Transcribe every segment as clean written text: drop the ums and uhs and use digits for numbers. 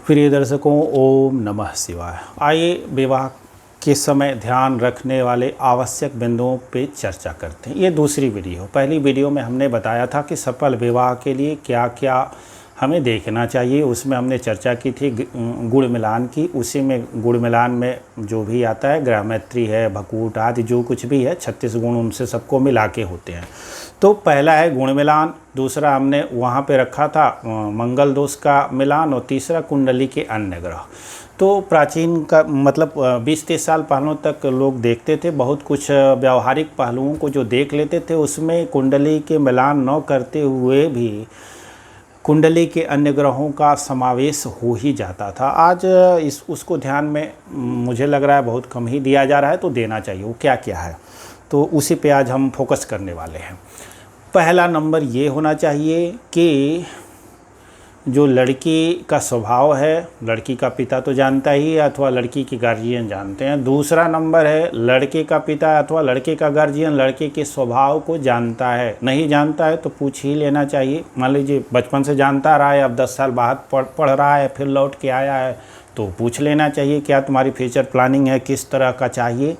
प्रिय दर्शकों, ओम नमः शिवाय। आइए विवाह के समय ध्यान रखने वाले आवश्यक बिंदुओं पे चर्चा करते हैं। ये दूसरी वीडियो। पहली वीडियो में हमने बताया था कि सफल विवाह के लिए क्या क्या हमें देखना चाहिए। उसमें हमने चर्चा की थी गुण मिलान की। उसी में गुण मिलान में जो भी आता है, ग्रामैत्री है, भकूट आदि जो कुछ भी है, 36 गुण उनसे सबको मिला के होते हैं। तो पहला है गुण मिलान, दूसरा हमने वहाँ पे रखा था मंगल दोष का मिलान, और तीसरा कुंडली के अन्य ग्रह। तो प्राचीन का मतलब 20-30 साल पहलों तक लोग देखते थे, बहुत कुछ व्यावहारिक पहलुओं को जो देख लेते थे उसमें कुंडली के मिलान न करते हुए भी कुंडली के अन्य ग्रहों का समावेश हो ही जाता था। आज उसको ध्यान में मुझे लग रहा है बहुत कम ही दिया जा रहा है, तो देना चाहिए। वो क्या क्या है, तो उसी पे आज हम फोकस करने वाले हैं। पहला नंबर ये होना चाहिए कि जो लड़की का स्वभाव है, लड़की का पिता तो जानता ही है अथवा लड़की के गार्जियन जानते हैं। दूसरा नंबर है लड़के का पिता अथवा लड़के का गार्जियन लड़के के स्वभाव को जानता है। नहीं जानता है तो पूछ ही लेना चाहिए। मान लीजिए बचपन से जानता रहा है, अब 10 साल बाद पढ़ रहा है, फिर लौट के आया है, तो पूछ लेना चाहिए क्या तुम्हारी फ्यूचर प्लानिंग है, किस तरह का चाहिए।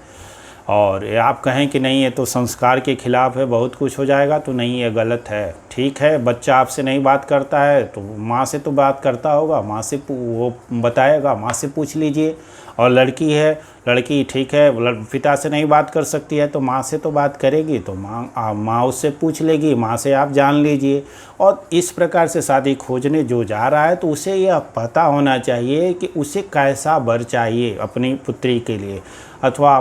और आप कहें कि नहीं ये तो संस्कार के खिलाफ़ है, बहुत कुछ हो जाएगा, तो नहीं, ये गलत है। ठीक है, बच्चा आपसे नहीं बात करता है तो माँ से तो बात करता होगा, माँ से वो बताएगा, माँ से पूछ लीजिए। और लड़की है, लड़की ठीक है पिता से नहीं बात कर सकती है तो माँ से तो बात करेगी, तो माँ उससे पूछ लेगी, माँ से आप जान लीजिए। और इस प्रकार से शादी खोजने जो जा रहा है तो उसे यह पता होना चाहिए कि उसे कैसा वर चाहिए अपनी पुत्री के लिए अथवा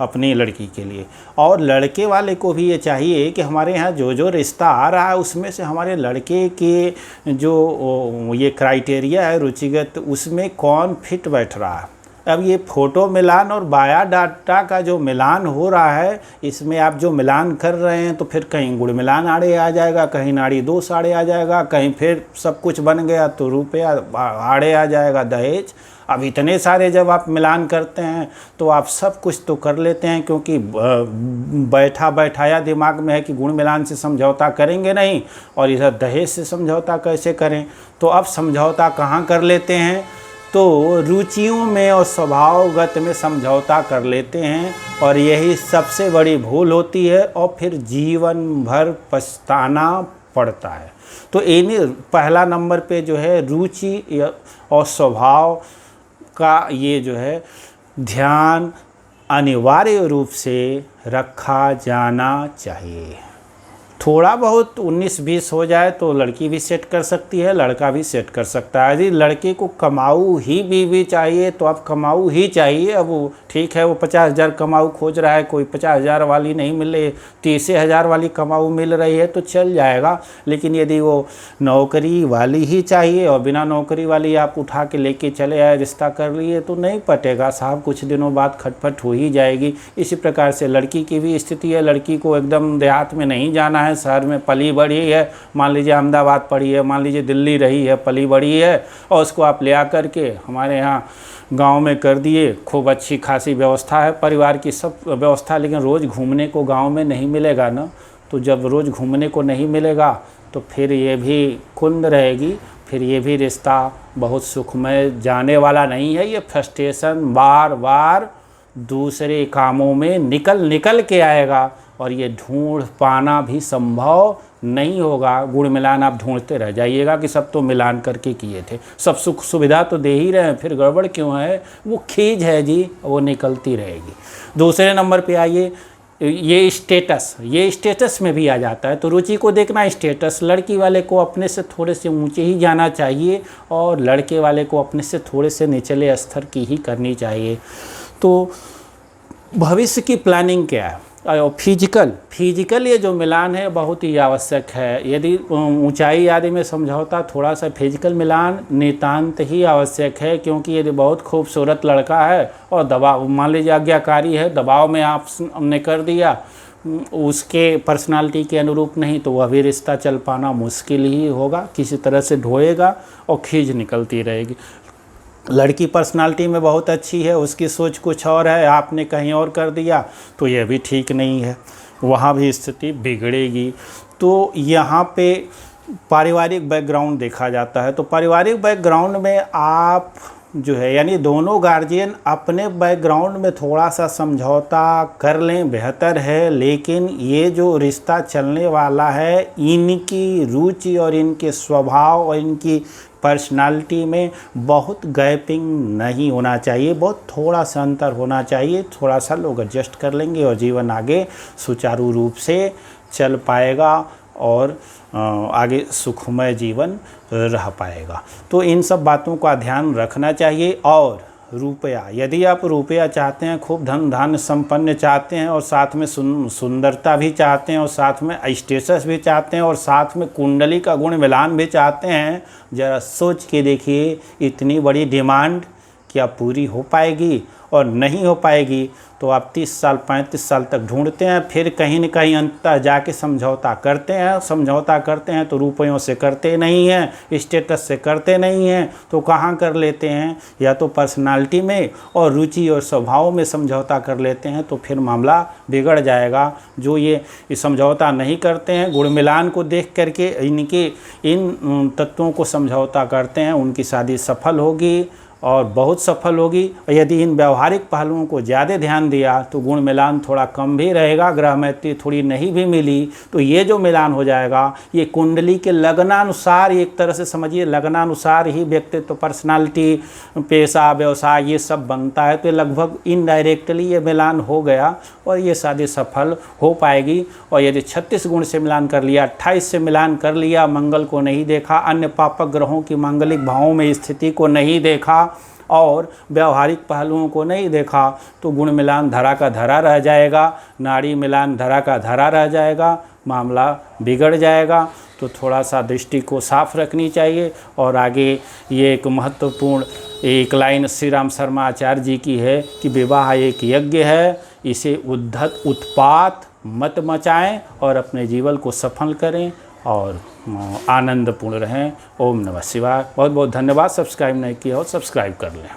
अपनी लड़की के लिए। और लड़के वाले को भी ये चाहिए कि हमारे यहाँ जो जो रिश्ता आ रहा है उसमें से हमारे लड़के के जो ये क्राइटेरिया है रुचिगत, उसमें कौन फिट बैठ रहा है। अब ये फ़ोटो मिलान और बायोडाटा का जो मिलान हो रहा है, इसमें आप जो मिलान कर रहे हैं तो फिर कहीं गुण मिलान आड़े आ जाएगा, कहीं नाड़ी दोष आड़े आ जाएगा, कहीं फिर सब कुछ बन गया तो रुपया आड़े आ जाएगा, दहेज। अब इतने सारे जब आप मिलान करते हैं तो आप सब कुछ तो कर लेते हैं, क्योंकि बैठाया दिमाग में है कि गुण मिलान से समझौता करेंगे नहीं और इधर दहेज से समझौता कैसे करें। तो अब समझौता कहाँ कर लेते हैं, तो रुचियों में और स्वभावगत में समझौता कर लेते हैं, और यही सबसे बड़ी भूल होती है और फिर जीवन भर पछताना पड़ता है। तो इन्हीं पहला नंबर पे जो है रुचि और स्वभाव का ये जो है ध्यान अनिवार्य रूप से रखा जाना चाहिए। थोड़ा बहुत 19-20 हो जाए तो लड़की भी सेट कर सकती है, लड़का भी सेट कर सकता है। यदि लड़के को कमाऊ ही बीवी चाहिए तो अब कमाऊ ही चाहिए। अब वो ठीक है, वो 50,000 कमाऊ खोज रहा है, कोई 50,000 वाली नहीं मिल रही, 30,000 वाली कमाऊ मिल रही है तो चल जाएगा। लेकिन यदि वो नौकरी वाली ही चाहिए और बिना नौकरी वाली आप उठा के लेके चले आए, रिश्ता कर लिए, तो नहीं पटेगा साहब, कुछ दिनों बाद खटपट हो ही जाएगी। इसी प्रकार से लड़की की भी स्थिति है। लड़की को एकदम देहात में नहीं जाना है, शहर में पली बड़ी है, मान लीजिए अहमदाबाद पड़ी है, मान लीजिए दिल्ली रही है, पली बड़ी है, और उसको आप ले आकर के हमारे यहाँ गांव में कर दिए। खूब अच्छी खासी व्यवस्था है, परिवार की सब व्यवस्था, लेकिन रोज़ घूमने को गांव में नहीं मिलेगा ना। तो जब रोज़ घूमने को नहीं मिलेगा तो फिर ये भी कुंड रहेगी, फिर ये भी रिश्ता बहुत सुखमय जाने वाला नहीं है। ये फ्रस्ट्रेशन बार बार दूसरे कामों में निकल के आएगा और ये ढूंढ पाना भी संभव नहीं होगा। गुण मिलान आप ढूंढते रह जाइएगा कि सब तो मिलान करके किए थे, सब सुख सुविधा तो दे ही रहे हैं, फिर गड़बड़ क्यों है। वो खींच है जी, वो निकलती रहेगी। दूसरे नंबर पे आइए, ये स्टेटस में भी आ जाता है। तो रुचि को देखना स्टेटस, लड़की वाले को अपने से थोड़े से ऊंचे ही जाना चाहिए और लड़के वाले को अपने से थोड़े से निचले स्तर की ही करनी चाहिए। तो भविष्य की प्लानिंग क्या है, और फिजिकल ये जो मिलान है बहुत ही आवश्यक है। यदि ऊंचाई आदि में समझौता, थोड़ा सा फिजिकल मिलान नितांत ही आवश्यक है, क्योंकि यदि बहुत खूबसूरत लड़का है और दबाव, मान लीजिए आज्ञाकारी है, दबाव में आपने कर दिया, उसके पर्सनालिटी के अनुरूप नहीं, तो वह भी रिश्ता चल पाना मुश्किल ही होगा, किसी तरह से ढोएगा और खींच निकलती रहेगी। लड़की पर्सनालिटी में बहुत अच्छी है, उसकी सोच कुछ और है, आपने कहीं और कर दिया, तो यह भी ठीक नहीं है, वहाँ भी स्थिति बिगड़ेगी। तो यहाँ पे पारिवारिक बैकग्राउंड देखा जाता है। तो पारिवारिक बैकग्राउंड में आप जो है यानी दोनों गार्जियन अपने बैकग्राउंड में थोड़ा सा समझौता कर लें बेहतर है, लेकिन ये जो रिश्ता चलने वाला है इनकी रुचि और इनके स्वभाव और इनकी पर्सनालिटी में बहुत गैपिंग नहीं होना चाहिए, बहुत थोड़ा सा अंतर होना चाहिए। थोड़ा सा लोग एडजस्ट कर लेंगे और जीवन आगे सुचारू रूप से चल पाएगा और आगे सुखमय जीवन रह पाएगा। तो इन सब बातों का ध्यान रखना चाहिए। और रुपया, यदि आप रुपया चाहते हैं, खूब धन धान्य संपन्न चाहते हैं और साथ में सुंदरता भी चाहते हैं और साथ में स्टेटस भी चाहते हैं और साथ में कुंडली का गुण मिलान भी चाहते हैं, ज़रा सोच के देखिए इतनी बड़ी डिमांड क्या पूरी हो पाएगी? और नहीं हो पाएगी तो आप 30 साल 35 साल तक ढूंढते हैं, फिर कहीं न कहीं अंततः जाके समझौता करते हैं तो रुपयों से करते नहीं हैं, स्टेटस से करते नहीं हैं, तो कहाँ कर लेते हैं? या तो पर्सनालिटी में और रुचि और स्वभाव में समझौता कर लेते हैं, तो फिर मामला बिगड़ जाएगा। जो ये समझौता नहीं करते हैं, गुण मिलान को देख करके इनके इन तत्वों को समझौता करते हैं, उनकी शादी सफल होगी और बहुत सफल होगी। और यदि इन व्यवहारिक पहलुओं को ज़्यादा ध्यान दिया तो गुण मिलान थोड़ा कम भी रहेगा, ग्रह मैत्री थोड़ी नहीं भी मिली तो ये जो मिलान हो जाएगा ये कुंडली के लगनानुसार, एक तरह से समझिए लगनानुसार ही व्यक्तित्व, पर्सनालिटी, पेशा, व्यवसाय ये सब बनता है। तो लगभग इनडायरेक्टली ये मिलान हो गया और ये शादी सफल हो पाएगी। और यदि 36 गुण से मिलान कर लिया, 28 से मिलान कर लिया, मंगल को नहीं देखा, अन्य पापक ग्रहों की मांगलिक भावों में स्थिति को नहीं देखा और व्यवहारिक पहलुओं को नहीं देखा, तो गुण मिलान धरा का धरा रह जाएगा, नाड़ी मिलान धरा का धरा रह जाएगा, मामला बिगड़ जाएगा। तो थोड़ा सा दृष्टि को साफ रखनी चाहिए। और आगे ये एक महत्वपूर्ण एक लाइन श्री राम शर्मा आचार्य जी की है कि विवाह एक यज्ञ है, इसे उद्धत उत्पात मत मचाएं और अपने जीवन को सफल करें और आनंदपूर्ण रहें। ओम नमः शिवाय। बहुत बहुत धन्यवाद। सब्सक्राइब नहीं किया हो सब्सक्राइब कर लें।